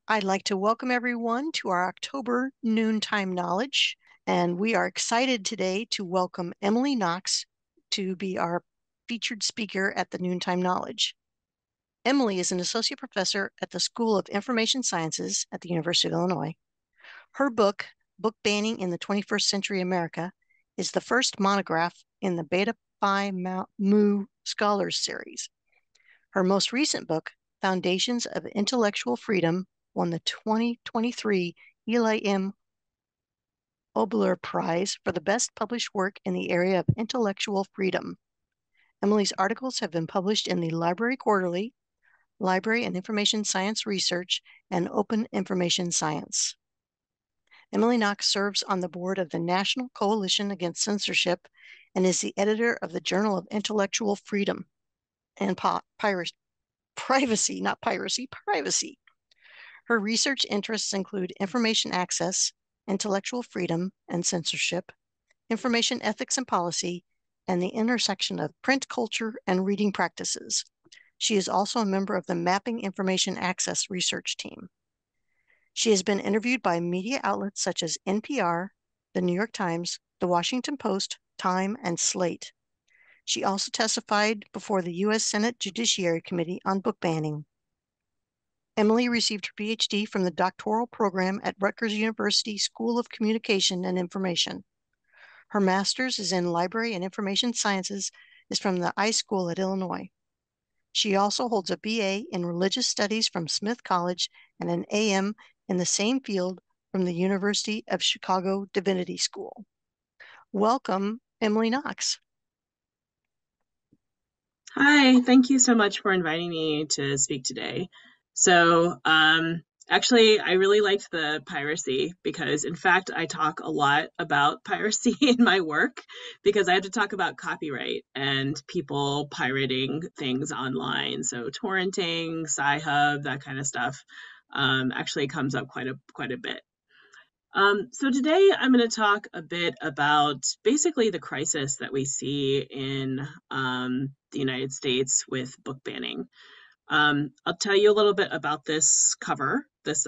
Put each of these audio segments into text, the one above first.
I'd like to welcome everyone to our October Noontime Knowledge, and we are excited today to welcome Emily Knox to be our featured speaker at the Noontime Knowledge. Emily is an associate professor at the School of Information Sciences at the University of Illinois. Her book, Book Banning in the 21st Century America, is the first monograph in the Beta Phi Mu Scholars Series. Her most recent book, Foundations of Intellectual Freedom, won the 2023 Eli M. Obler Prize for the best published work in the area of intellectual freedom. Emily's articles have been published in the Library Quarterly, Library and Information Science Research, and Open Information Science. Emily Knox serves on the board of the National Coalition Against Censorship and is the editor of the Journal of Intellectual Freedom and Privacy, not piracy, privacy. Her research interests include information access, intellectual freedom and censorship, information ethics and policy, and the intersection of print culture and reading practices. She is also a member of the Mapping Information Access research team. She has been interviewed by media outlets such as NPR, the New York Times, the Washington Post, Time, and Slate. She also testified before the U.S. Senate Judiciary Committee on book banning. Emily received her PhD from the doctoral program at Rutgers University School of Communication and Information. Her master's is in Library and Information Sciences is from the iSchool at Illinois. She also holds a BA in Religious Studies from Smith College and an AM in the same field from the University of Chicago Divinity School. Welcome, Emily Knox. Hi, thank you so much for inviting me to speak today. So, actually, I really liked the piracy because, in fact, I talk a lot about piracy in my work because I have to talk about copyright and people pirating things online. So, torrenting, Sci-Hub, that kind of stuff, actually comes up quite a bit. So today I'm going to talk a bit about basically the crisis that we see in the United States with book banning. I'll tell you a little bit about this cover, this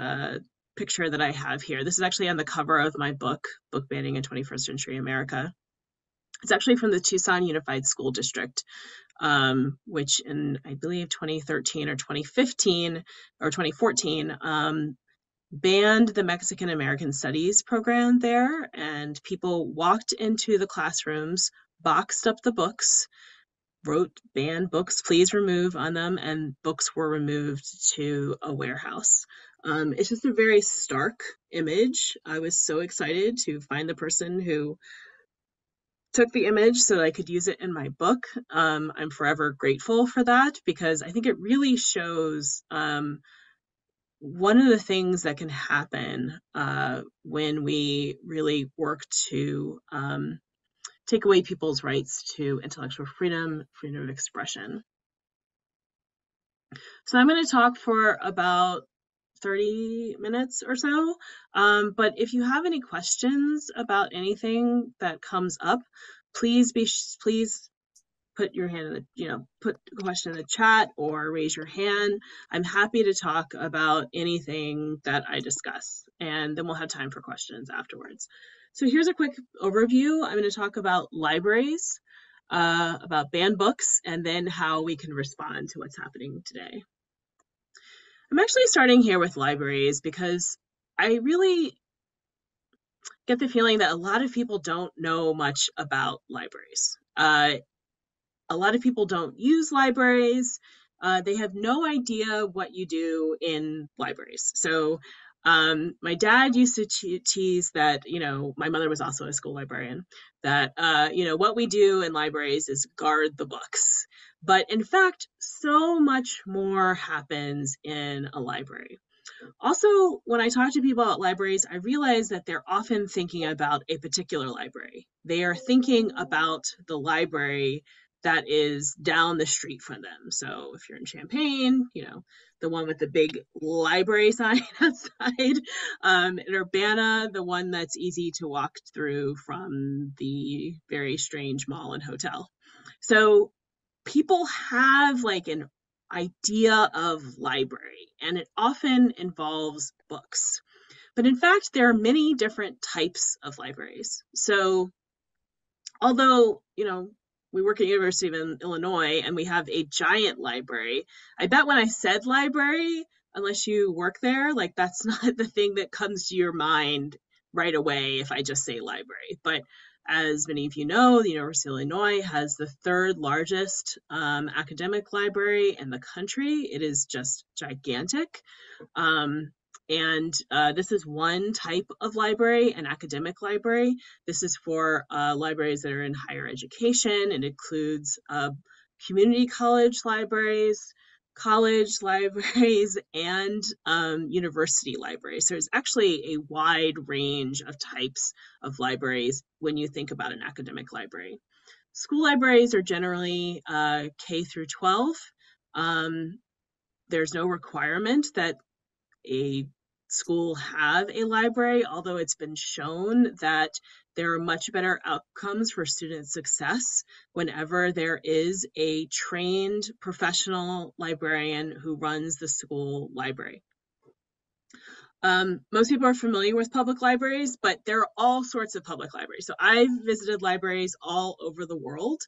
picture that I have here. This is actually on the cover of my book, Book Banning in 21st Century America. It's actually from the Tucson Unified School District, which in, I believe, 2013 or 2015 or 2014, banned the Mexican American Studies program there, and people walked into the classrooms, boxed up the books, wrote "ban books, please remove" on them, and books were removed to a warehouse. It's just a very stark image. I was so excited to find the person who took the image so that I could use it in my book. I'm forever grateful for that because I think it really shows one of the things that can happen when we really work to take away people's rights to intellectual freedom, freedom of expression. So I'm going to talk for about 30 minutes or so, but if you have any questions about anything that comes up, please put your hand in the, put a question in the chat or raise your hand. I'm happy to talk about anything that I discuss, and then we'll have time for questions afterwards. So here's a quick overview. I'm going to talk about libraries, about banned books, and then how we can respond to what's happening today. I'm actually starting here with libraries because I really get the feeling that a lot of people don't know much about libraries. A lot of people don't use libraries. They have no idea what you do in libraries. So my dad used to tease that, my mother was also a school librarian, that, what we do in libraries is guard the books. But in fact, so much more happens in a library. Also, when I talk to people about libraries, I realize that they're often thinking about a particular library. They are thinking about the library that is down the street from them. So if you're in Champaign, the one with the big library sign outside. In Urbana, the one that's easy to walk through from the very strange mall and hotel. So people have like an idea of library, and it often involves books. But in fact, there are many different types of libraries. So although, we work at University of Illinois and we have a giant library, I bet when I said library, unless you work there, like that's not the thing that comes to your mind right away if I just say library. But as many of you know, the University of Illinois has the third largest academic library in the country. It is just gigantic. And this is one type of library, an academic library. This is for libraries that are in higher education. It includes community college libraries, and university libraries. So there's actually a wide range of types of libraries when you think about an academic library. School libraries are generally K through 12. There's no requirement that a school have a library, although it's been shown that there are much better outcomes for student success whenever there is a trained professional librarian who runs the school library. Most people are familiar with public libraries, but there are all sorts of public libraries. So I've visited libraries all over the world.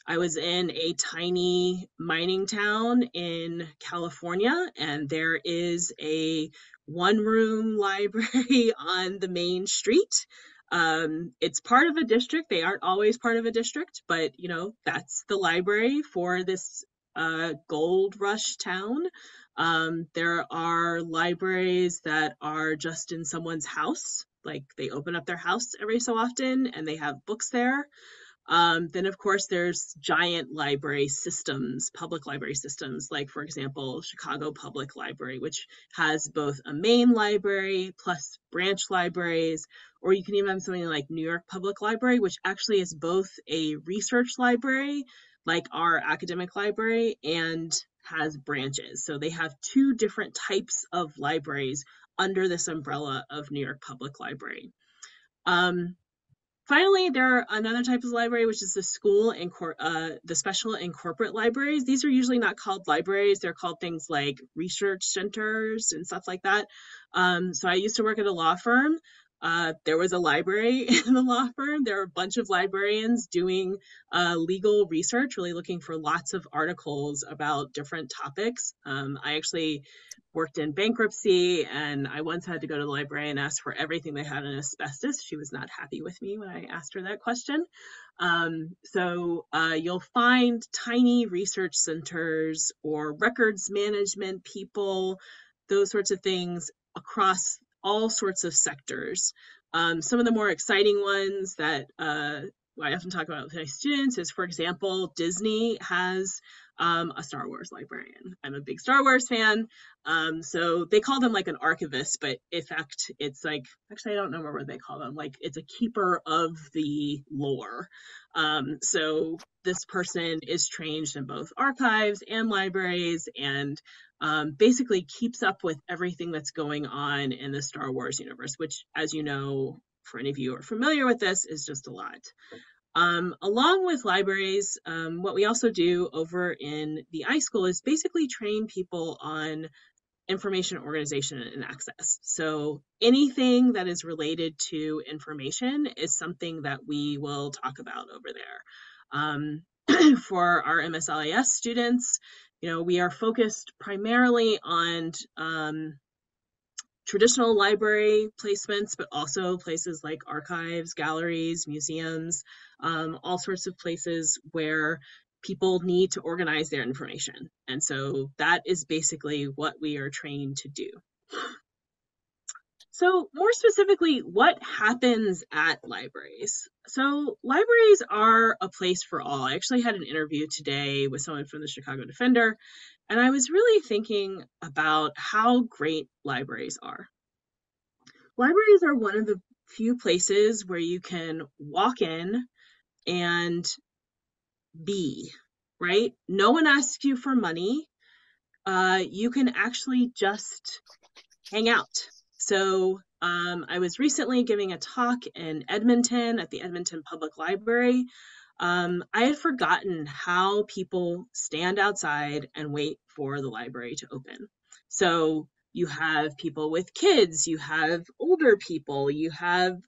I was in a tiny mining town in California, and there is a one-room library on the main street. It's part of a district. They aren't always part of a district, but that's the library for this gold rush town. There are libraries that are just in someone's house, like they open up their house every so often and they have books there. Then, of course, there's giant library systems, public library systems, like, for example, Chicago Public Library, which has both a main library plus branch libraries, or you can even have something like New York Public Library, which actually is both a research library, like our academic library, and has branches. So they have two different types of libraries under this umbrella of New York Public Library. Finally, there are another type of library, which is the the special and corporate libraries. These are usually not called libraries. They're called things like research centers and stuff like that. So I used to work at a law firm. There was a library in the law firm. There are a bunch of librarians doing legal research, really looking for lots of articles about different topics. I actually worked in bankruptcy, and I once had to go to the library and ask for everything they had on asbestos. She was not happy with me when I asked her that question. So you'll find tiny research centers or records management people, those sorts of things across all sorts of sectors. Some of the more exciting ones that I often talk about with my students is, for example, Disney has a Star Wars librarian. I'm a big Star Wars fan. So they call them like an archivist, but in fact, it's like, actually, I don't remember what they call them. Like, it's a keeper of the lore. So this person is trained in both archives and libraries, and basically keeps up with everything that's going on in the Star Wars universe, which, as you know, for any of you who are familiar with this, is just a lot. Along with libraries, what we also do over in the iSchool is basically train people on information organization and access. So anything that is related to information is something that we will talk about over there. For our MSLIS students, we are focused primarily on traditional library placements, but also places like archives, galleries, museums, all sorts of places where people need to organize their information. And so that is basically what we are trained to do. So more specifically, what happens at libraries? So libraries are a place for all. I actually had an interview today with someone from the Chicago Defender, and I was really thinking about how great libraries are. Libraries are one of the few places where you can walk in and be, right? No one asks you for money. You can actually just hang out. So I was recently giving a talk in Edmonton at the Edmonton Public Library. I had forgotten how people stand outside and wait for the library to open. So you have people with kids, you have older people, you have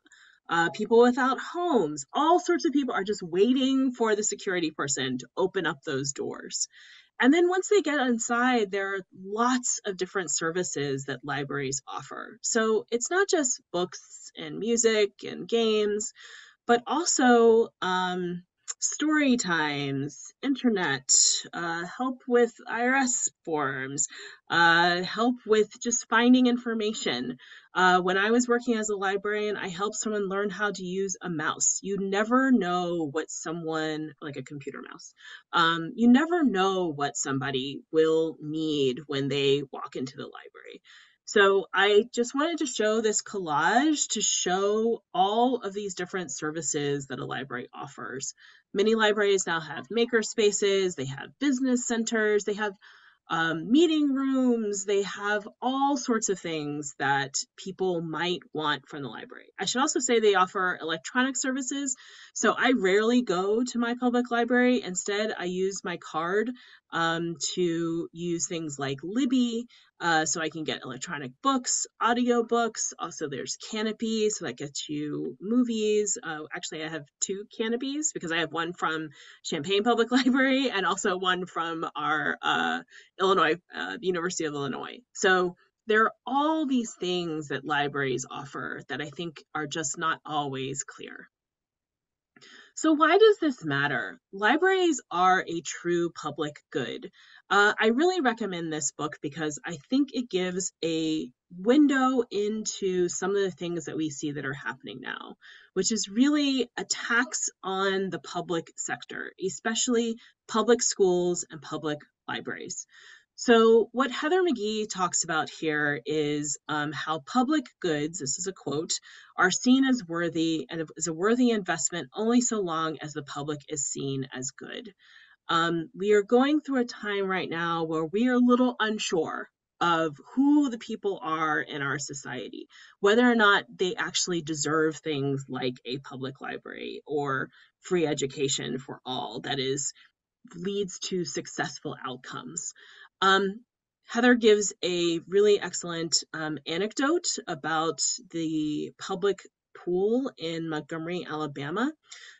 people without homes. All sorts of people are just waiting for the security person to open up those doors. And then once they get inside, there are lots of different services that libraries offer. So it's not just books and music and games, but also story times, internet, help with IRS forms, help with just finding information. When I was working as a librarian, I helped someone learn how to use a mouse. You never know what someone, like a computer mouse, you never know what somebody will need when they walk into the library. So I just wanted to show this collage to show all of these different services that a library offers. Many libraries now have maker spaces, they have business centers, they have meeting rooms, they have all sorts of things that people might want from the library. I should also say they offer electronic services. So I rarely go to my public library. Instead, I use my card to use things like Libby, so I can get electronic books, audio books. Also, there's Canopy, so that gets you movies. Actually, I have two Canopies because I have one from Champaign Public Library and also one from our Illinois, University of Illinois. So there are all these things that libraries offer that I think are just not always clear. So why does this matter? Libraries are a true public good. I really recommend this book because I think it gives a window into some of the things that we see that are happening now, which is really attacks on the public sector, especially public schools and public libraries. So what Heather McGee talks about here is how public goods, this is a quote, are seen as worthy and is a worthy investment only so long as the public is seen as good. We are going through a time right now where we are a little unsure of who the people are in our society, whether or not they actually deserve things like a public library or free education for all that is leads to successful outcomes. Heather gives a really excellent anecdote about the public pool in Montgomery, Alabama.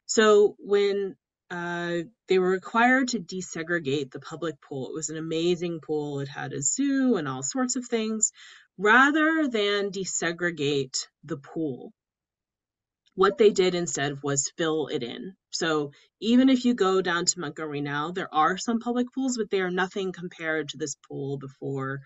So when they were required to desegregate the public pool, it was an amazing pool. It had a zoo and all sorts of things. Rather than desegregate the pool, what they did instead was fill it in. So even if you go down to Montgomery now, there are some public pools, but they are nothing compared to this pool before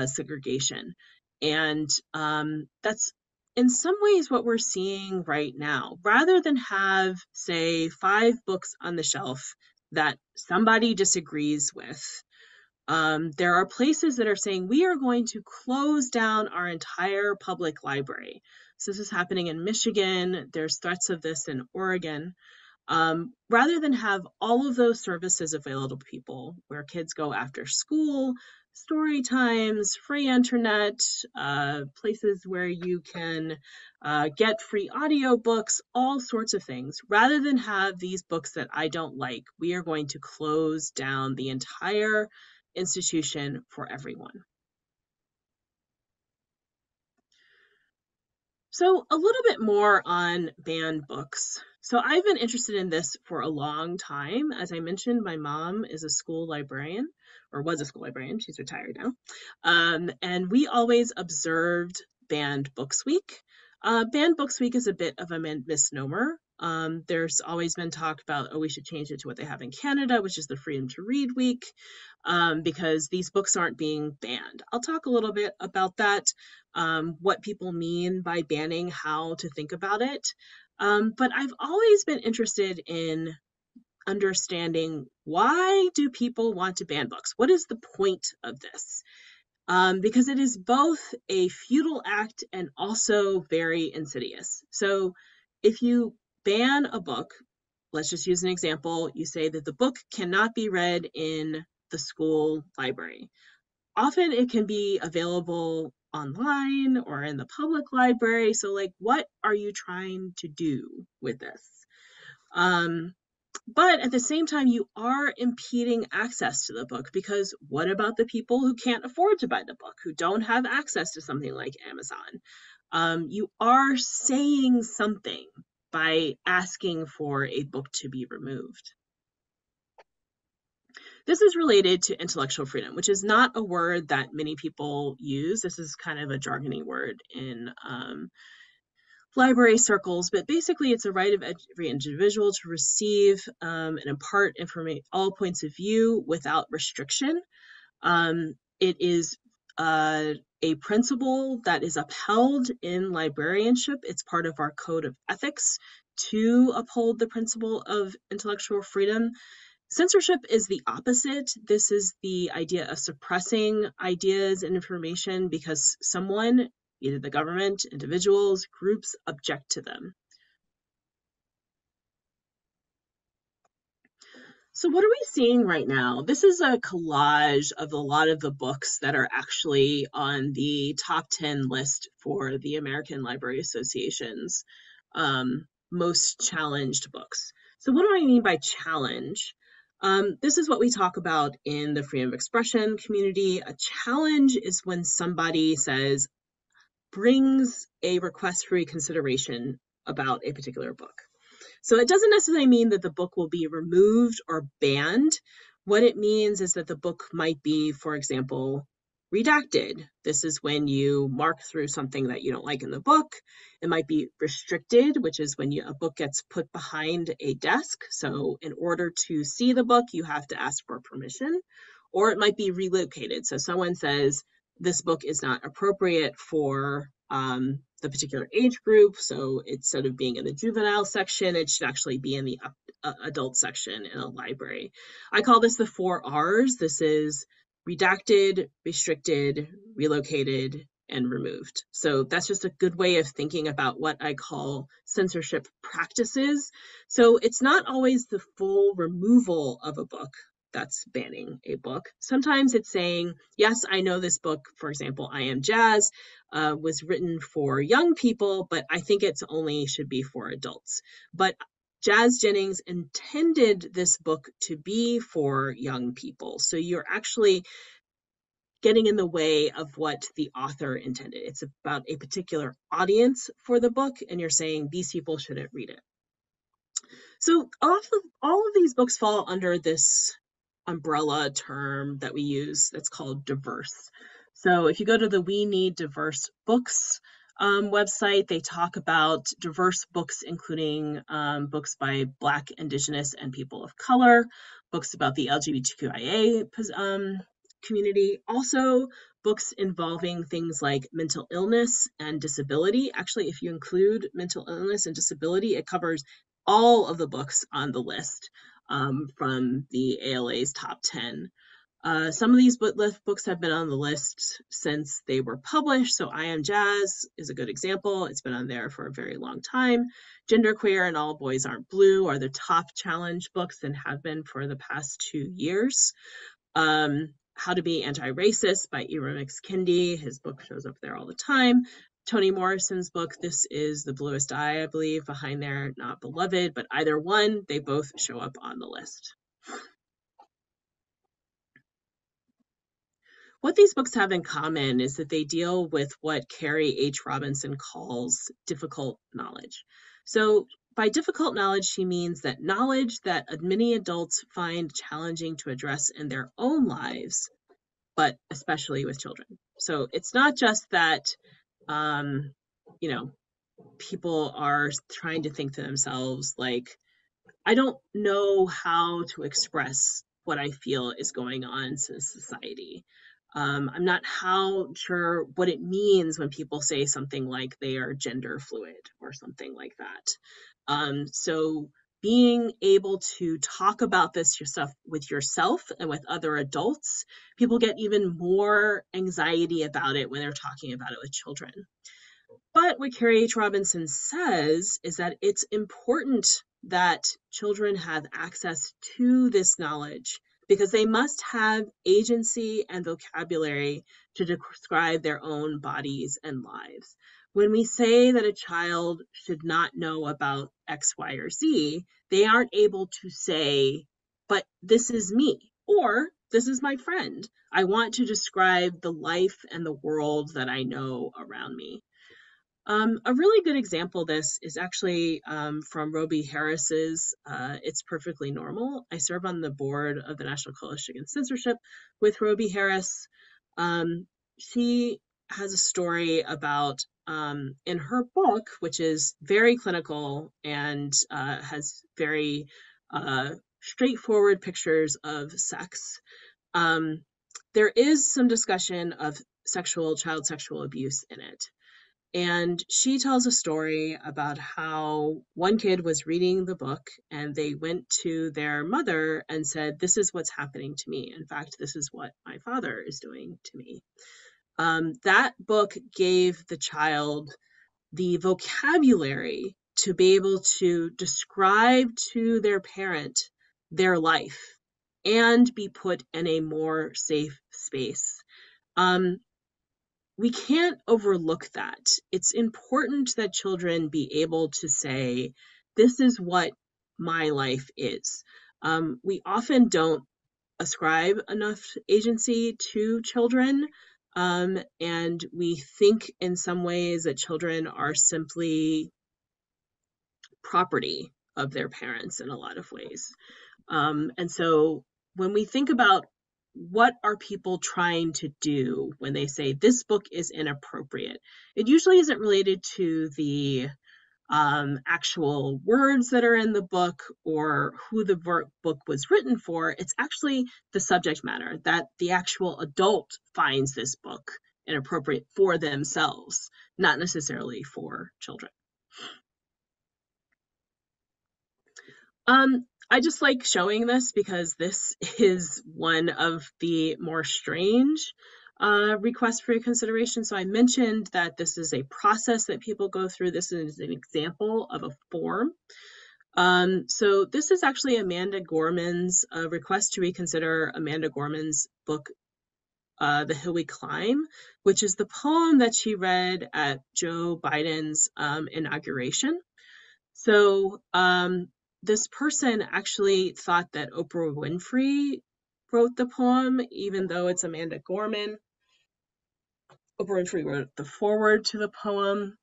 segregation. And that's in some ways what we're seeing right now. Rather than have, say, 5 books on the shelf that somebody disagrees with, there are places that are saying we are going to close down our entire public library. So this is happening in Michigan. There's threats of this in Oregon. Rather than have all of those services available to people where kids go after school, story times, free internet, places where you can get free audiobooks, all sorts of things. Rather than have these books that I don't like, we are going to close down the entire institution for everyone. So a little bit more on banned books. So I've been interested in this for a long time. As I mentioned, my mom is a school librarian, or was a school librarian. She's retired now. And we always observed Banned Books Week. Banned Books Week is a bit of a misnomer. There's always been talk about, oh, we should change it to what they have in Canada, which is the Freedom to Read Week, because these books aren't being banned. I'll talk a little bit about that, what people mean by banning, how to think about it. But I've always been interested in understanding, why do people want to ban books? What is the point of this? Because it is both a futile act and also very insidious. So if you ban a book, let's just use an example, you say that the book cannot be read in the school library. Often it can be available online or in the public library. So like, what are you trying to do with this? But at the same time, you are impeding access to the book, because what about the people who can't afford to buy the book, who don't have access to something like Amazon? You are saying something by asking for a book to be removed. This is related to intellectual freedom, which is not a word that many people use. This is kind of a jargony word in library circles, but basically it's a right of every individual to receive and impart information, all points of view without restriction. It is a principle that is upheld in librarianship. It's part of our code of ethics to uphold the principle of intellectual freedom. Censorship is the opposite. This is the idea of suppressing ideas and information because someone, either the government, individuals, groups, object to them. So what are we seeing right now? This is a collage of a lot of the books that are actually on the top 10 list for the American Library Association's most challenged books. So what do I mean by challenge? This is what we talk about in the freedom of expression community. A challenge is when somebody brings a request for reconsideration about a particular book. So it doesn't necessarily mean that the book will be removed or banned. What it means is that the book might be, for example, redacted. This is when you mark through something that you don't like in the book. It might be restricted, which is when a book gets put behind a desk. So in order to see the book, you have to ask for permission. Or it might be relocated. So someone says, this book is not appropriate for the particular age group. So instead of being in the juvenile section, it should actually be in the adult section in a library. I call this the 4 R's. This is redacted, restricted, relocated, and removed. So that's just a good way of thinking about what I call censorship practices. So it's not always the full removal of a book that's banning a book. Sometimes it's saying, yes, I know this book, for example, I Am Jazz, was written for young people, but I think it's only should be for adults. But Jazz Jennings intended this book to be for young people. So you're actually getting in the way of what the author intended. It's about a particular audience for the book, and you're saying these people shouldn't read it. So all of these books fall under this umbrella term that we use that's called diverse. So if you go to the We Need Diverse Books website, they talk about diverse books, including books by Black, Indigenous, and people of color, books about the LGBTQIA community, also books involving things like mental illness and disability. Actually, if you include mental illness and disability, it covers all of the books on the list from the ALA's top 10. Some of these books have been on the list since they were published. So I Am Jazz is a good example. It's been on there for a very long time. Genderqueer and All Boys Aren't Blue are the top challenge books and have been for the past 2 years. How to Be Anti-Racist by Ibram X. Kendi. His book shows up there all the time. Toni Morrison's book, This Is the Bluest Eye, I believe, behind there, Not Beloved, but either one, they both show up on the list. What these books have in common is that they deal with what Carrie H. Robinson calls difficult knowledge. So by difficult knowledge, she means that knowledge that many adults find challenging to address in their own lives, but especially with children. So it's not just that, people are trying to think to themselves, like, I don't know how to express what I feel is going on in society. I'm not sure what it means when people say something like they are gender fluid or something like that. So being able to talk about this with yourself and with other adults, people get even more anxiety about it when they're talking about it with children. But what Carrie H. Robinson says is that it's important that children have access to this knowledge because they must have agency and vocabulary to describe their own bodies and lives. when we say that a child should not know about X, Y, or Z, they aren't able to say, but this is me, or this is my friend. I want to describe the life and the world that I know around me. A really good example of this is actually from Roby Harris's It's Perfectly Normal. I serve on the board of the National Coalition Against Censorship with Roby Harris. She has a story about, in her book, which is very clinical and has very straightforward pictures of sex. There is some discussion of child sexual abuse in it. And she tells a story about how one kid was reading the book and they went to their mother and said, this is what's happening to me. In fact, this is what my father is doing to me. That book gave the child the vocabulary to be able to describe to their parent their life and be put in a more safe space. We can't overlook that. It's important that children be able to say, this is what my life is. We often don't ascribe enough agency to children, and we think in some ways that children are simply property of their parents in a lot of ways. And so when we think about what are people trying to do when they say this book is inappropriate, it usually isn't related to the actual words that are in the book or who the book was written for. It's actually the subject matter, that the actual adult finds this book inappropriate for themselves, not necessarily for children. I just like showing this because this is one of the more strange requests for reconsideration. So I mentioned that this is a process that people go through. This is an example of a form. So this is actually Amanda Gorman's request to reconsider Amanda Gorman's book, The Hill We Climb, which is the poem that she read at Joe Biden's inauguration. So this person actually thought that Oprah Winfrey wrote the poem, even though it's Amanda Gorman. Oprah Winfrey wrote the foreword to the poem.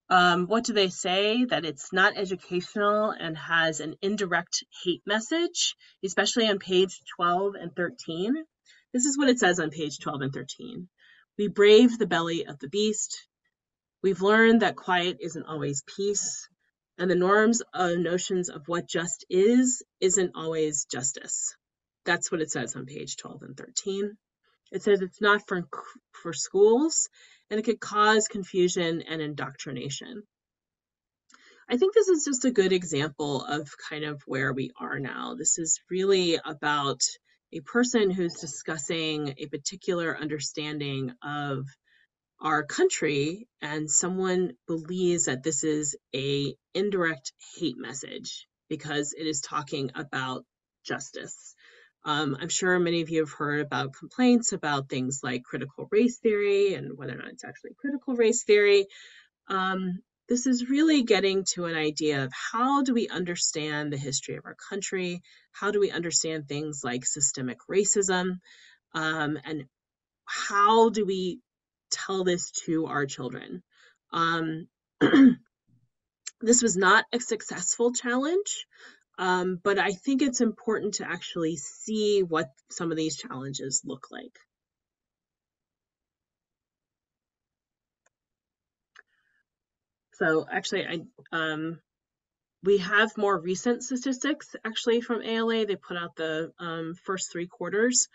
What do they say? That it's not educational and has an indirect hate message, especially on page 12 and 13. This is what it says on page 12 and 13. We brave the belly of the beast. We've learned that quiet isn't always peace. And the norms and notions of what just isn't always justice. That's what it says on page 12 and 13. It says it's not for schools, and it could cause confusion and indoctrination. I think this is just a good example of kind of where we are now. This is really about a person who's discussing a particular understanding of our country, and someone believes that this is a indirect hate message because it is talking about justice. I'm sure many of you have heard about complaints about things like critical race theory and whether or not it's actually critical race theory. This is really getting to an idea of how do we understand the history of our country? How do we understand things like systemic racism? And how do we tell this to our children? This was not a successful challenge, but I think it's important to actually see what some of these challenges look like. So actually, we have more recent statistics actually from ALA. They put out the first 3 quarters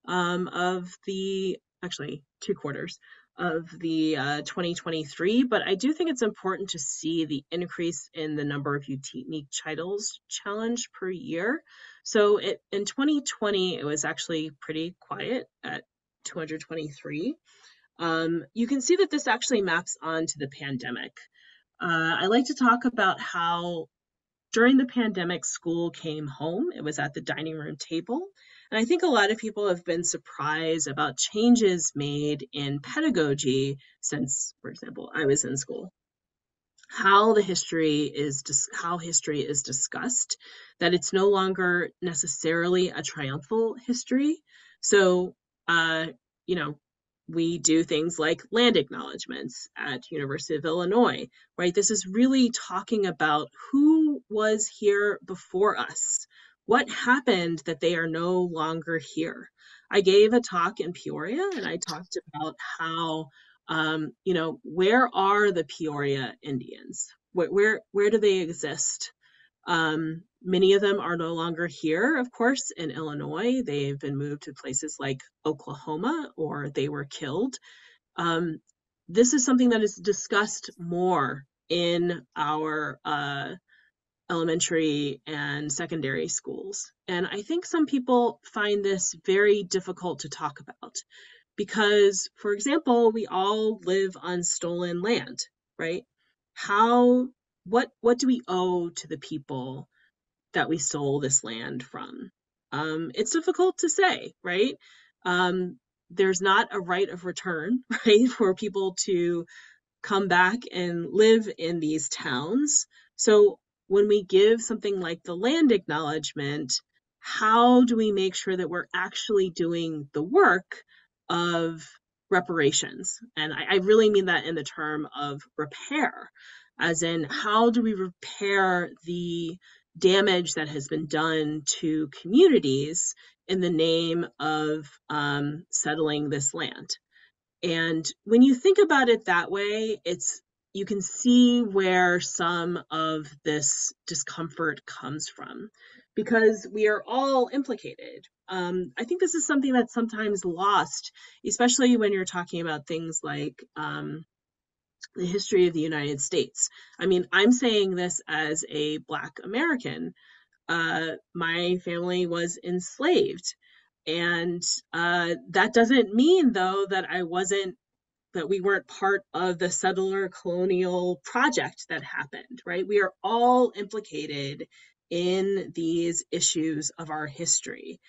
of the, actually 2 quarters of the 2023, but I do think it's important to see the increase in the number of unique titles challenged per year. So in 2020, it was actually pretty quiet at 223. You can see that this actually maps onto the pandemic. I like to talk about how during the pandemic, school came home. It was at the dining room table. And I think a lot of people have been surprised about changes made in pedagogy since, for example, I was in school. How history is discussed, that it's no longer necessarily a triumphal history. So, uh, you know, we do things like land acknowledgments at University of Illinois, right? This is really talking about who was here before us, what happened that they are no longer here. I gave a talk in Peoria, and I talked about how where are the Peoria Indians? Where do they exist? Many of them are no longer here, of course, in Illinois. They've been moved to places like Oklahoma, or they were killed. This is something that is discussed more in our elementary and secondary schools. And I think some people find this very difficult to talk about because, for example, we all live on stolen land, right? What do we owe to the people that we stole this land from? It's difficult to say, right? There's not a right of return, right, for people to come back and live in these towns. So when we give something like the land acknowledgement, how do we make sure that we're actually doing the work of reparations? And I really mean that in the term of repair, as in how do we repair the damage that has been done to communities in the name of settling this land? And when you think about it that way, you can see where some of this discomfort comes from because we are all implicated. I think this is something that's sometimes lost, especially when you're talking about things like the history of the United States. I mean, I'm saying this as a Black American. My family was enslaved. And that doesn't mean, though, that we weren't part of the settler colonial project that happened, right? We are all implicated in these issues of our history.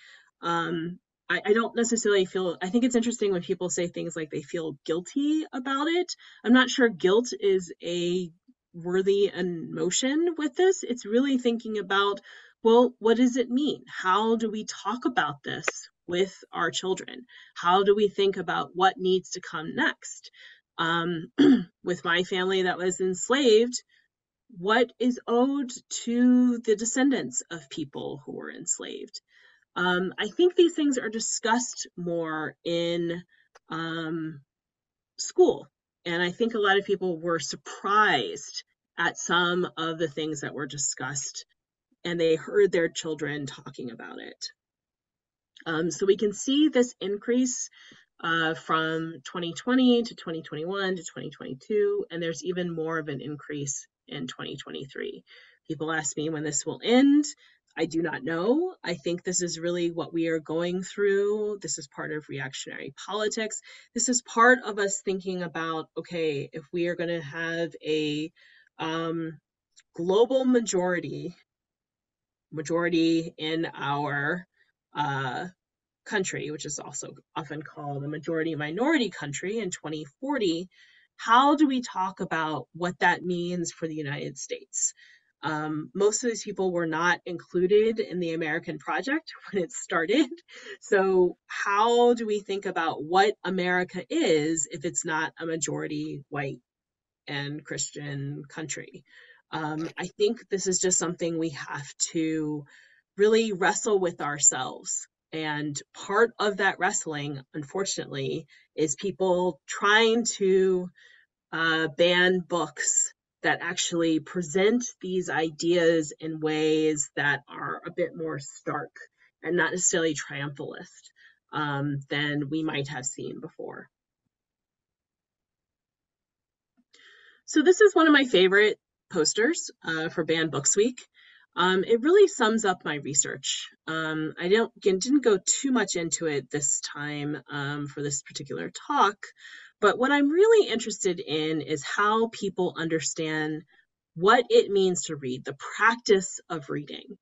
I don't necessarily I think it's interesting when people say things like they feel guilty about it. I'm not sure guilt is a worthy emotion with this. It's really thinking about, well, what does it mean? How do we talk about this with our children? How do we think about what needs to come next? With my family that was enslaved, what is owed to the descendants of people who were enslaved? I think these things are discussed more in school. And I think a lot of people were surprised at some of the things that were discussed, and they heard their children talking about it. So we can see this increase from 2020 to 2021 to 2022, and there's even more of an increase in 2023. People ask me when this will end. I do not know. I think this is really what we are going through. This is part of reactionary politics. This is part of us thinking about, okay, if we are going to have a global majority in our country, which is also often called a majority minority country in 2040, how do we talk about what that means for the United States? Most of these people were not included in the American project when it started. So how do we think about what America is if it's not a majority white and Christian country? I think this is just something we have to really wrestle with ourselves. And part of that wrestling, unfortunately, is people trying to ban books that actually present these ideas in ways that are a bit more stark and not necessarily triumphalist than we might have seen before. So this is one of my favorite posters for Banned Books Week. It really sums up my research. I didn't go too much into it this time for this particular talk, but what I'm really interested in is how people understand what it means to read, the practice of reading.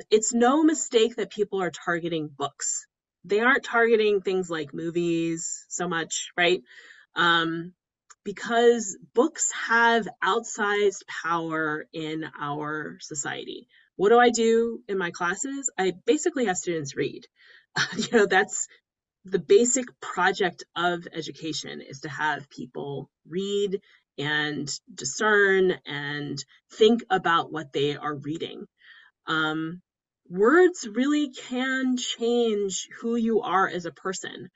It's no mistake that people are targeting books. They aren't targeting things like movies so much, right? Um, because books have outsized power in our society. What do I do in my classes? I basically have students read. That's the basic project of education, is to have people read and discern and think about what they are reading. Um, Words really can change who you are as a person.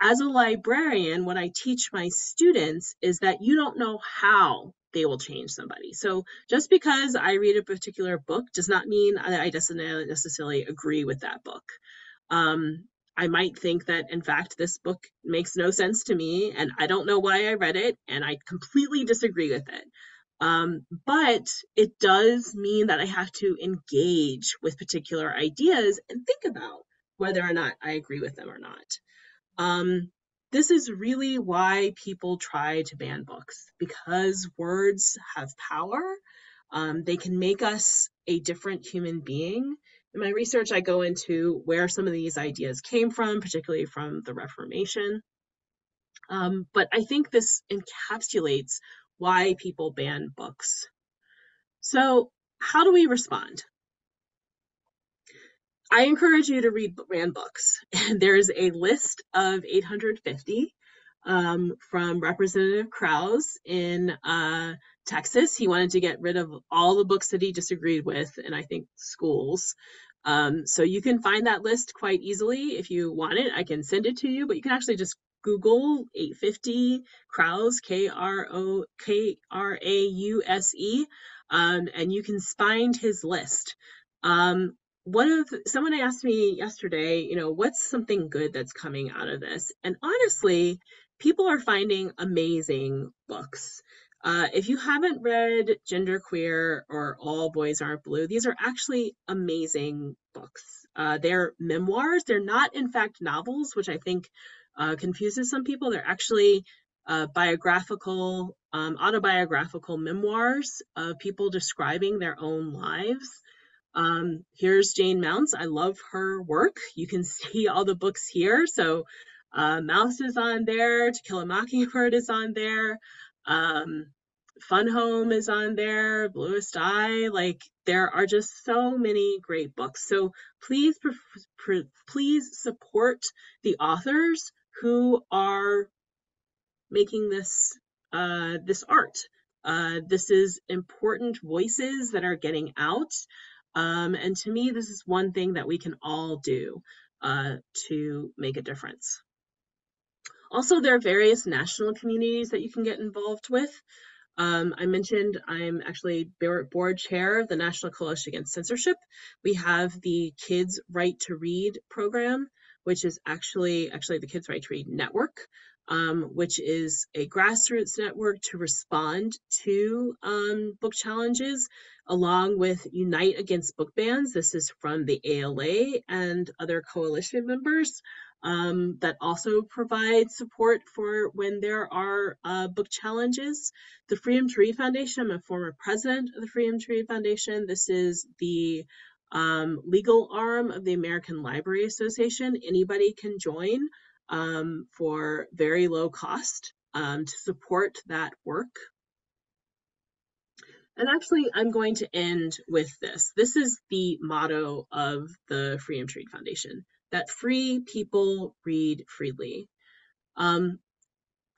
As a librarian, what I teach my students is that you don't know how they will change somebody. So just because I read a particular book does not mean that I necessarily agree with that book. Um, I might think that, in fact, this book makes no sense to me, and I don't know why I read it, and I completely disagree with it. But it does mean that I have to engage with particular ideas and think about whether or not I agree with them or not. Um, this is really why people try to ban books, because words have power. They can make us a different human being. In my research, I go into where some of these ideas came from, particularly from the Reformation. But I think this encapsulates why people ban books. So, how do we respond? I encourage you to read Rand books. There's a list of 850 from Representative Krause in Texas. He wanted to get rid of all the books that he disagreed with in, I think, schools. So you can find that list quite easily. If you want it, I can send it to you, but you can actually just Google 850 Krause, Krause, and you can find his list. Someone asked me yesterday, what's something good that's coming out of this? And honestly, people are finding amazing books. If you haven't read Genderqueer or All Boys Aren't Blue, these are actually amazing books. They're memoirs. They're not, in fact, novels, which I think confuses some people. They're actually autobiographical memoirs of people describing their own lives. Here's Jane Mounts. I love her work. You can see all the books here. So Mouse is on there. To Kill a Mockingbird is on there. Fun Home is on there. Bluest Eye. Like, there are just so many great books. So please, please support the authors who are making this art. This is important voices that are getting out. And to me, this is one thing that we can all do to make a difference. Also, there are various national communities that you can get involved with. I mentioned I'm actually board chair of the National Coalition Against Censorship. We have the Kids Right to Read program, which is actually the Kids Right to Read Network, which is a grassroots network to respond to book challenges, along with Unite Against Book Bans. This is from the ALA and other coalition members. That also provide support for when there are book challenges. The Freedom to Read Foundation, I'm a former president of the Freedom to Read Foundation. This is the legal arm of the American Library Association. Anybody can join for very low cost to support that work. And actually, I'm going to end with this. This is the motto of the Freedom to Read Foundation, that free people read freely.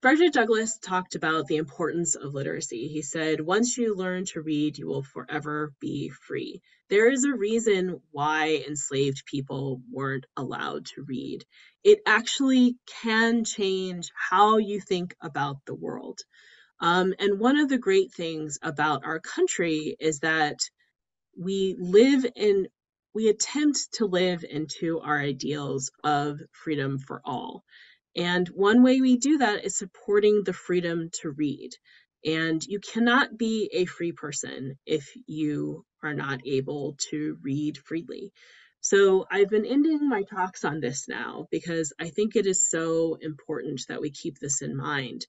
Frederick Douglass talked about the importance of literacy. He said, once you learn to read, you will forever be free. There is a reason why enslaved people weren't allowed to read. It actually can change how you think about the world. And one of the great things about our country is that we attempt to live into our ideals of freedom for all. And one way we do that is supporting the freedom to read. And you cannot be a free person if you are not able to read freely. So I've been ending my talks on this now because I think it is so important that we keep this in mind,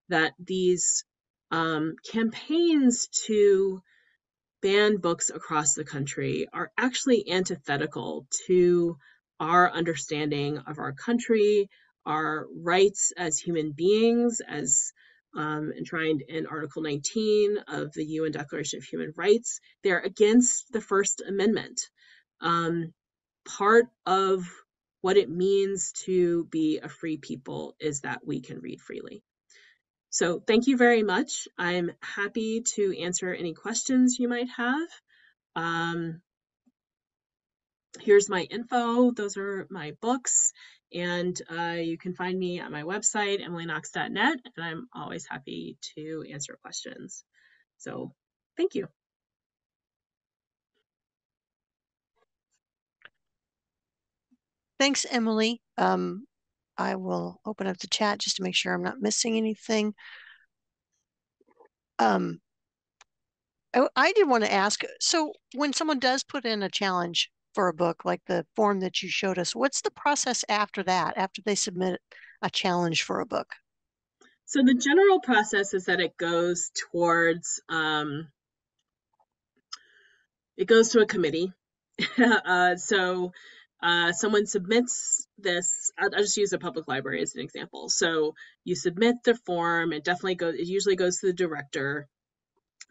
that these campaigns to ban books across the country are actually antithetical to our understanding of our country, our rights as human beings, as enshrined in Article 19 of the UN Declaration of Human Rights. They're against the First Amendment. Part of what it means to be a free people is that we can read freely. So thank you very much. I'm happy to answer any questions you might have. Here's my info. Those are my books. And you can find me at my website, emilyknox.net, and I'm always happy to answer questions. So thank you. Thanks, Emily. I will open up the chat just to make sure I'm not missing anything. I did want to ask, so when someone does put in a challenge for a book, like the form that you showed us, what's the process after that, after they submit a challenge for a book? So the general process is that it goes towards, it goes to a committee. Someone submits this. I'll just use a public library as an example. So you submit the form. It usually goes to the director.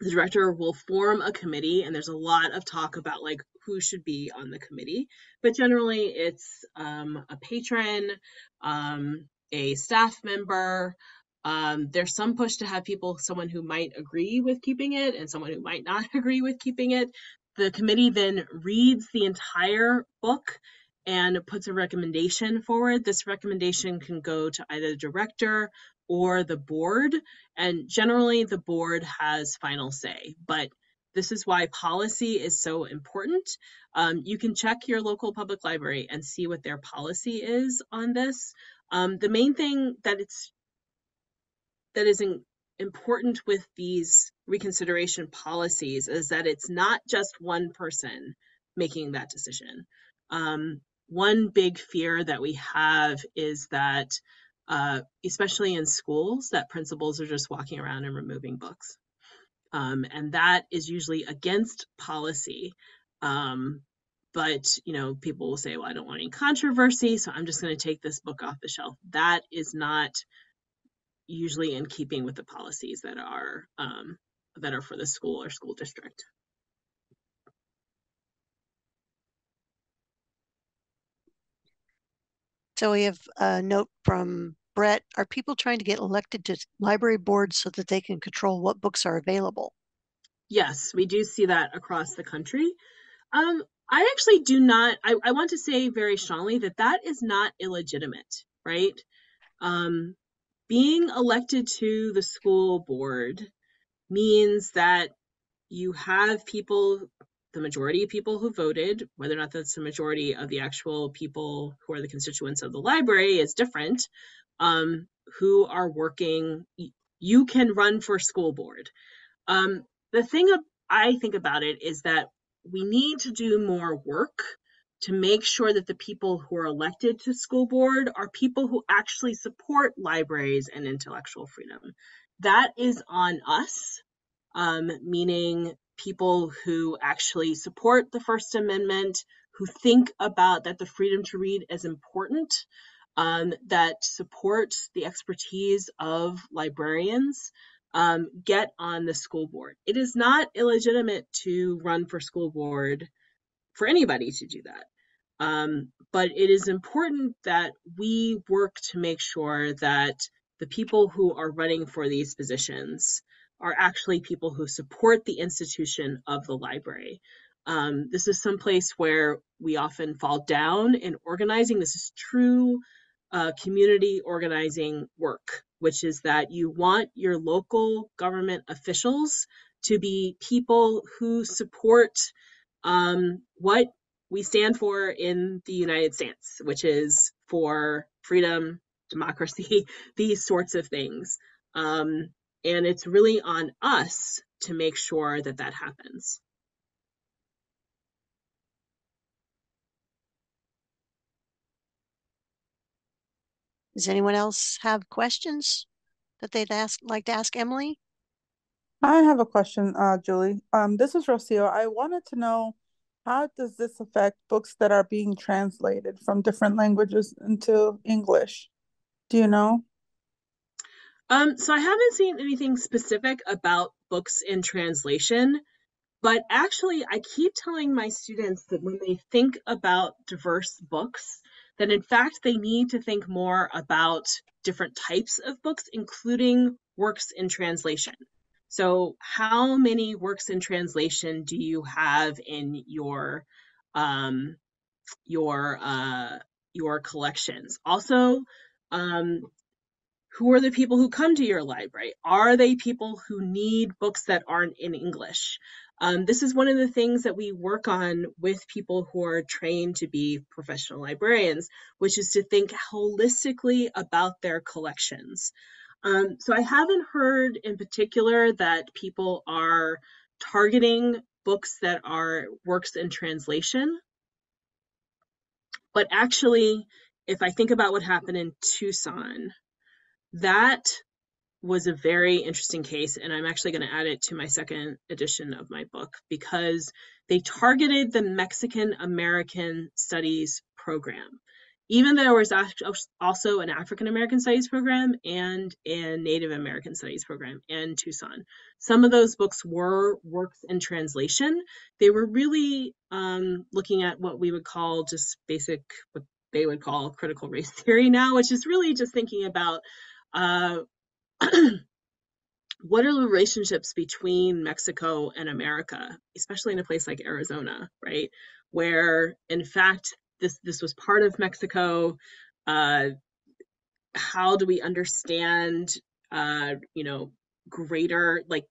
The director will form a committee, and there's a lot of talk about like who should be on the committee. But generally, it's a patron, a staff member. There's some push to have someone who might agree with keeping it and someone who might not agree with keeping it. The committee then reads the entire book and puts a recommendation forward. This recommendation can go to either the director or the board, and generally the board has final say. But this is why policy is so important. You can check your local public library and see what their policy is on this. The main thing that is important with these reconsideration policies is that it's not just one person making that decision. One big fear that we have is that, especially in schools, that principals are just walking around and removing books. And that is usually against policy. But people will say, well, I don't want any controversy, so I'm just going to take this book off the shelf. That is not usually in keeping with the policies that are for the school or school district. So we have a note from Brett. Are people trying to get elected to library boards so that they can control what books are available? Yes, we do see that across the country. I actually do not, I want to say very strongly that is not illegitimate, right? Being elected to the school board means that you have people, the majority of people who voted, whether or not that's the majority of the actual people who are the constituents of the library is different, who are working. You can run for school board. The thing I think about it is that we need to do more work to make sure that the people who are elected to school board are people who actually support libraries and intellectual freedom. That is on us, meaning people who actually support the First Amendment, who think about that the freedom to read is important, that support the expertise of librarians, get on the school board. It is not illegitimate to run for school board for anybody to do that. But it is important that we work to make sure that the people who are running for these positions are actually people who support the institution of the library. This is someplace where we often fall down in organizing. This is true community organizing work, which is that you want your local government officials to be people who support what we stand for in the United States, which is for freedom, democracy, these sorts of things. And it's really on us to make sure that that happens. Does anyone else have questions that they'd like to ask Emily? I have a question, Julie. This is Rocio. I wanted to know, how does this affect books that are being translated from different languages into English? Do you know? So I haven't seen anything specific about books in translation, but actually I keep telling my students that when they think about diverse books, that in fact they need to think more about different types of books, including works in translation. So how many works in translation do you have in um, your your collections? Also, um, who are the people who come to your library? Are they people who need books that aren't in English? This is one of the things that we work on with people who are trained to be professional librarians, which is to think holistically about their collections. So I haven't heard in particular that people are targeting books that are works in translation, but actually, if I think about what happened in Tucson, that was a very interesting case, and I'm actually going to add it to my second edition of my book because they targeted the Mexican American Studies program. Even though there was also an African American Studies program and a Native American Studies program in Tucson. Some of those books were works in translation. They were really looking at what we would call just basic, what they would call critical race theory now, which is really just thinking about uh, what are the relationships between Mexico and America, especially in a place like Arizona, right? Where in fact this was part of Mexico. Uh, how do we understand greater like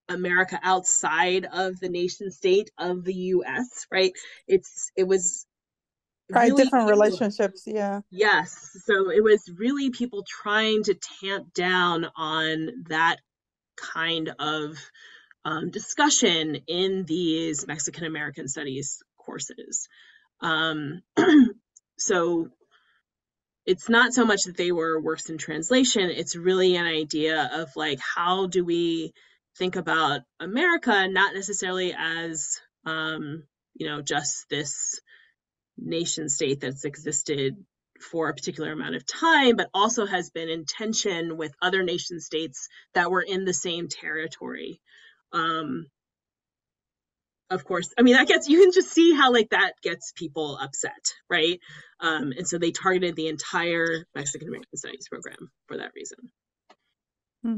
America outside of the nation state of the US, right? It was Right, really different people. relationships. Yeah. Yes. So it was really people trying to tamp down on that kind of discussion in these Mexican American Studies courses. Um, so it's not so much that they were works in translation, it's really an idea of like, how do we think about America, not necessarily as, just this nation state that's existed for a particular amount of time, but also has been in tension with other nation states that were in the same territory. Um, of course, I mean, that gets, you can just see how like that gets people upset, right? And so they targeted the entire Mexican American Studies program for that reason. Hmm.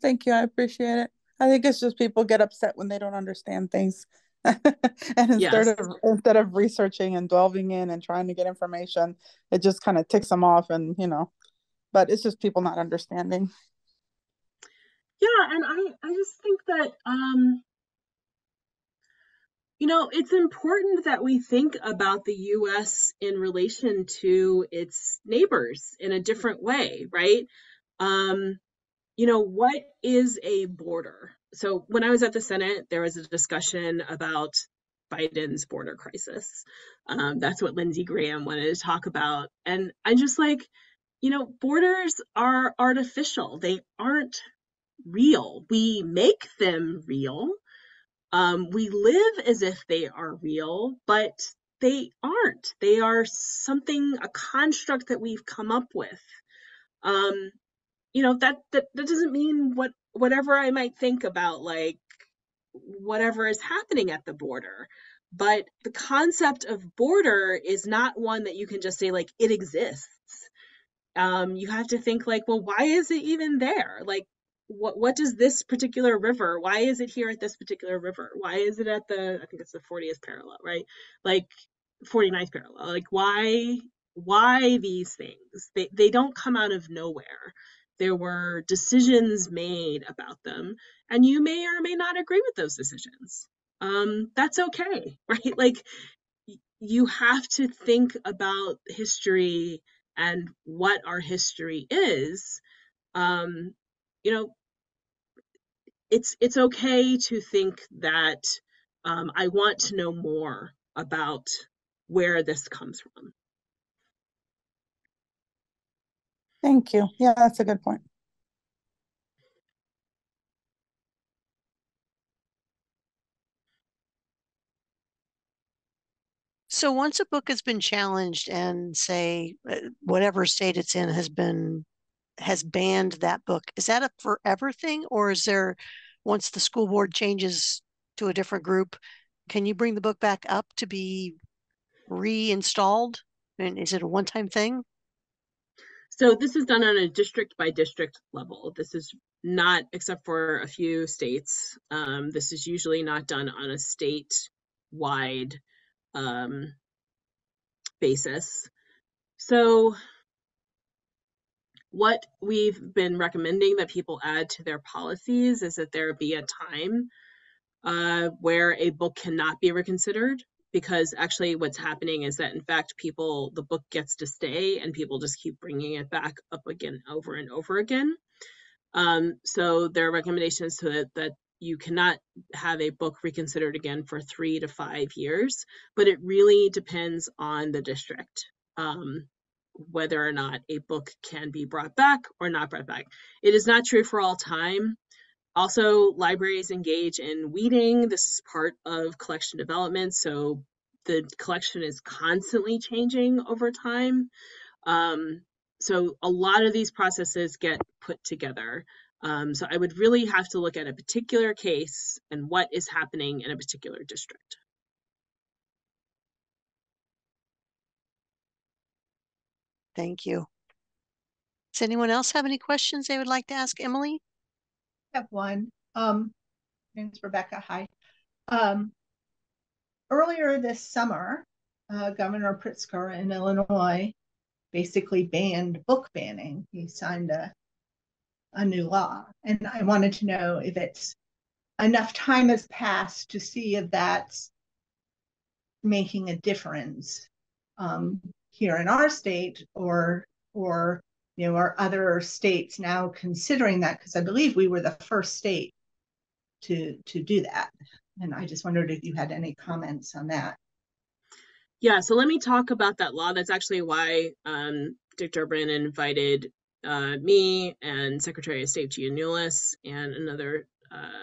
Thank you. I appreciate it. I think it's just people get upset when they don't understand things. And instead Yes. of instead of researching and delving in and trying to get information, it just kind of ticks them off and but it's just people not understanding. Yeah, and I just think that it's important that we think about the US in relation to its neighbors in a different way, right? Um, what is a border? So when I was at the Senate, there was a discussion about Biden's border crisis. That's what Lindsey Graham wanted to talk about. And I just like, borders are artificial. They aren't real. We make them real. We live as if they are real, but they aren't. They are something, a construct that we've come up with. Um, that doesn't mean whatever I might think about like whatever is happening at the border. But the concept of border is not one that you can just say like it exists. You have to think like, well, why is it even there? Like, what does this particular river? Why is it here at this particular river? Why is it at I think it's the 40th parallel, right? Like 49th parallel. Like why these things? They don't come out of nowhere. There were decisions made about them, and you may or may not agree with those decisions. That's okay, right? Like you have to think about history and what our history is. um, you know, it's okay to think that I want to know more about where this comes from. Thank you. Yeah, that's a good point. So once a book has been challenged and say whatever state it's in has banned that book, is that a forever thing, or is there, once the school board changes to a different group, can you bring the book back up to be reinstalled? And is it a one-time thing? So this is done on a district by district level. This is not, except for a few states, this is usually not done on a state-wide basis. So what we've been recommending that people add to their policies is that there be a time where a book cannot be reconsidered, because actually what's happening is that in fact the book gets to stay and people just keep bringing it back up again over and over again. So there are recommendations so that you cannot have a book reconsidered again for 3 to 5 years, but it really depends on the district, whether or not a book can be brought back or not brought back. It is not true for all time. Also, libraries engage in weeding. This is part of collection development, so the collection is constantly changing over time. So a lot of these processes get put together. So I would really have to look at a particular case and what is happening in a particular district. Thank you. Does anyone else have any questions they would like to ask Emily? I have one. Name's Rebecca. Hi. Earlier this summer, Governor Pritzker in Illinois basically banned book banning. He signed a new law. And I wanted to know if it's enough time has passed to see if that's making a difference here in our state, or are other states now considering that? Because I believe we were the first state to do that. And I just wondered if you had any comments on that. Yeah, so let me talk about that law. That's actually why Dick Durbin invited me and Secretary of State Giannoulis and another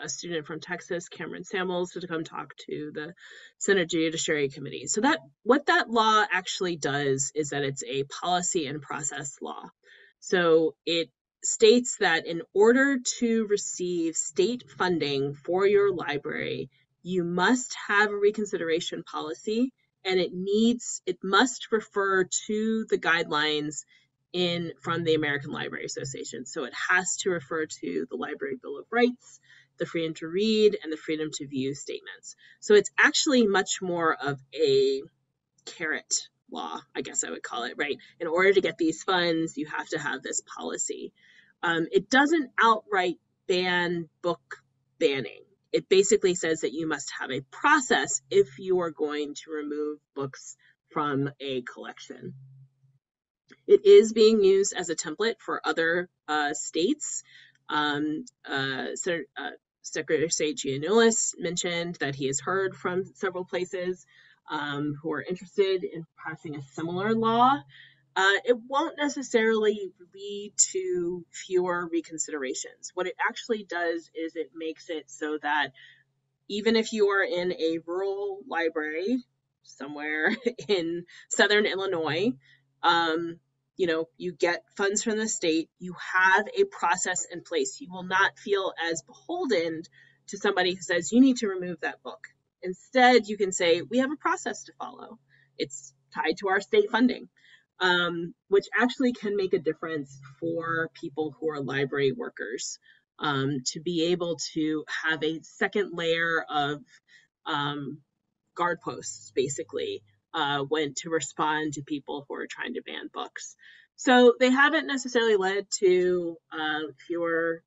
a student from Texas, Cameron Samuels, to come talk to the Senate Judiciary Committee. So what that law actually does is that it's a policy and process law. So it states that in order to receive state funding for your library, you must have a reconsideration policy, and it must refer to the guidelines from the American Library Association. So it has to refer to the Library Bill of Rights, the freedom to read, and the freedom to view statements. So it's actually much more of a carrot law, I guess I would call it, right? In order to get these funds, you have to have this policy. It doesn't outright ban book banning. It basically says that you must have a process if you are going to remove books from a collection. It is being used as a template for other states. Secretary of State Giannoulis mentioned that he has heard from several places who are interested in passing a similar law. It won't necessarily lead to fewer reconsiderations. What it actually does is it makes it so that even if you are in a rural library somewhere in southern Illinois, you get funds from the state, you have a process in place. You will not feel as beholden to somebody who says you need to remove that book. Instead, you can say, we have a process to follow. It's tied to our state funding, which actually can make a difference for people who are library workers, to be able to have a second layer of guard posts, basically, when to respond to people who are trying to ban books. So they haven't necessarily led to fewer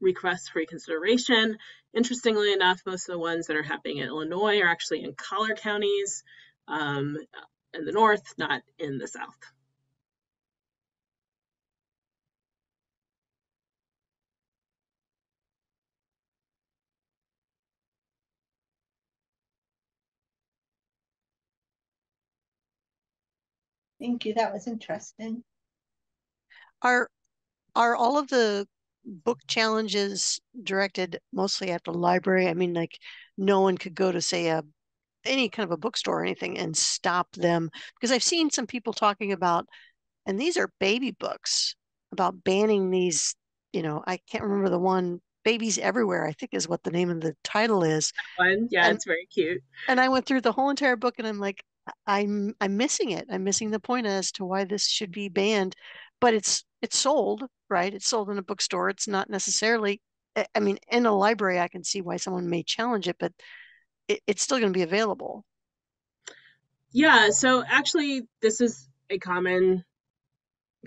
requests for reconsideration. Interestingly enough, most of the ones that are happening in Illinois are actually in collar counties in the north, not in the south. Thank you. That was interesting. Are all of the book challenges directed mostly at the library. I mean, like no one could go to say any kind of a bookstore or anything and stop them, because I've seen some people talking about, and these are baby books, about banning these, I can't remember the one, Babies Everywhere, I think is what the name of the title is. One, yeah, And it's very cute. and I went through the whole entire book and I'm like, I'm missing it. I'm missing the point as to why this should be banned. But it's sold, right? It's sold in a bookstore. It's not necessarily, I mean, in a library, I can see why someone may challenge it, but it's still going to be available. Yeah, so actually, this is a common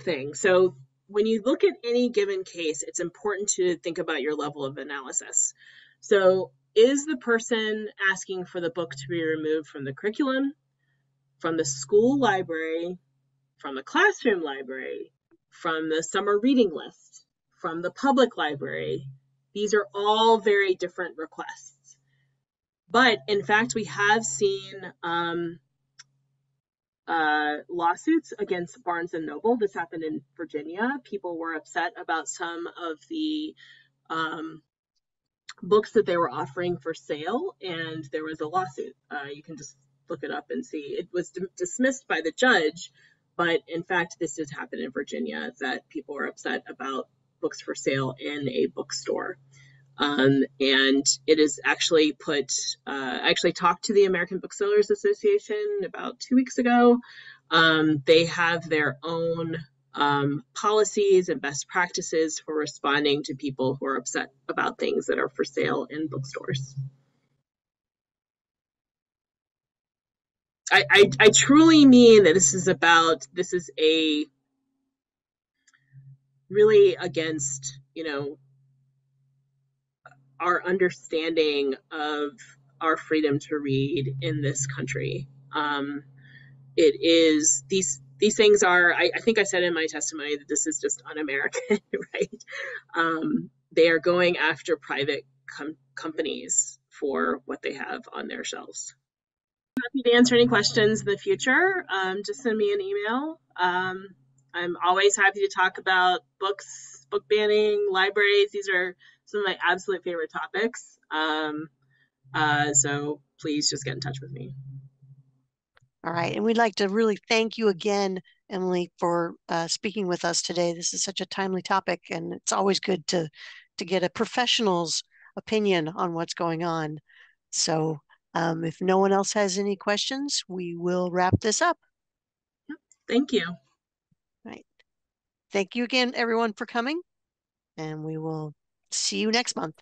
thing. So when you look at any given case, it's important to think about your level of analysis. So is the person asking for the book to be removed from the curriculum, from the school library, from the classroom library, from the summer reading list, from the public library? These are all very different requests. But in fact, we have seen lawsuits against Barnes and Noble. This happened in Virginia. People were upset about some of the books that they were offering for sale, and there was a lawsuit. You can just look it up and see. It was dismissed by the judge, but in fact, this did happen in Virginia, that people were upset about books for sale in a bookstore. And it is actually I actually talked to the American Booksellers Association about 2 weeks ago. They have their own policies and best practices for responding to people who are upset about things that are for sale in bookstores. I truly mean that this is a really against, our understanding of our freedom to read in this country. It is, these things are, I think I said in my testimony that this is just un-American, right? They are going after private companies for what they have on their shelves. Happy to answer any questions in the future. Just send me an email. I'm always happy to talk about books, book banning, libraries. These are some of my absolute favorite topics. So please just get in touch with me. All right. And we'd like to really thank you again, Emily, for speaking with us today. This is such a timely topic, and it's always good to get a professional's opinion on what's going on. So if no one else has any questions, we will wrap this up. Thank you. All right. Thank you again, everyone, for coming, and we will see you next month.